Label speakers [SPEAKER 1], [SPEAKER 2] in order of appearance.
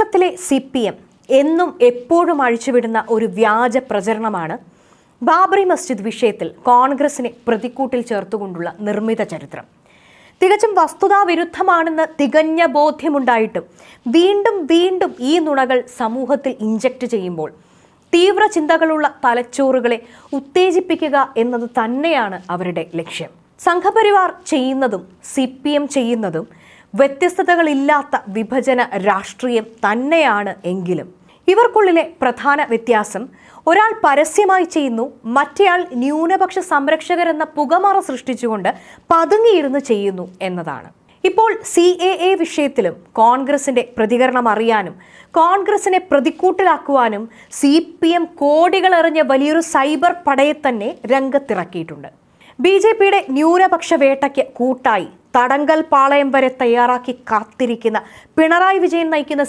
[SPEAKER 1] കേരളത്തിലെ CPM എന്നും എപ്പോഴും അഴിച്ചുവിടുന്ന ഒരു വ്യാജ പ്രചരണമാണ് ബാബറി മസ്ജിദ് വിഷയത്തിൽ കോൺഗ്രസിനെ പ്രതിക്കൂട്ടിൽ ചേർത്തുകൊണ്ടുള്ള നിർമ്മിത ചരിത്രം. തികച്ചും വസ്തുതാവിരുദ്ധമാണെന്ന് തികഞ്ഞ ബോധ്യമുണ്ടായിട്ടും വീണ്ടും വീണ്ടും ഈ നുണകൾ സമൂഹത്തിൽ ഇഞ്ചക്ട് ചെയ്യുമ്പോൾ തീവ്ര ചിന്തകളുള്ള തലച്ചോറുകളെ ഉത്തേജിപ്പിക്കുക എന്നത് തന്നെയാണ് അവരുടെ ലക്ഷ്യം. സംഘപരിവാർ ചെയ്യുന്നതും CPM ചെയ്യുന്നതും വ്യത്യസ്തതകളില്ലാത്ത വിഭജന രാഷ്ട്രീയം തന്നെയാണ്. എങ്കിലും ഇവർക്കുള്ളിലെ പ്രധാന വ്യത്യാസം ഒരാൾ പരസ്യമായി ചെയ്യുന്നു, മറ്റേയാൾ ന്യൂനപക്ഷ സംരക്ഷകരെന്ന പുകമറ സൃഷ്ടിച്ചുകൊണ്ട് പതുങ്ങിയിരുന്ന് ചെയ്യുന്നു എന്നതാണ്. ഇപ്പോൾ CAA വിഷയത്തിലും കോൺഗ്രസിന്റെ പ്രതികരണം അറിയാനും കോൺഗ്രസിനെ പ്രതിക്കൂട്ടിലാക്കുവാനും CPM കോടികളെറിഞ്ഞ വലിയൊരു സൈബർ പടയെ തന്നെ രംഗത്തിറക്കിയിട്ടുണ്ട്. BJPയുടെ ന്യൂനപക്ഷ വേട്ടയ്ക്ക് കൂട്ടായി തടങ്കൽ പാളയം വരെ തയ്യാറാക്കി കാത്തിരിക്കുന്ന പിണറായി വിജയൻ നയിക്കുന്ന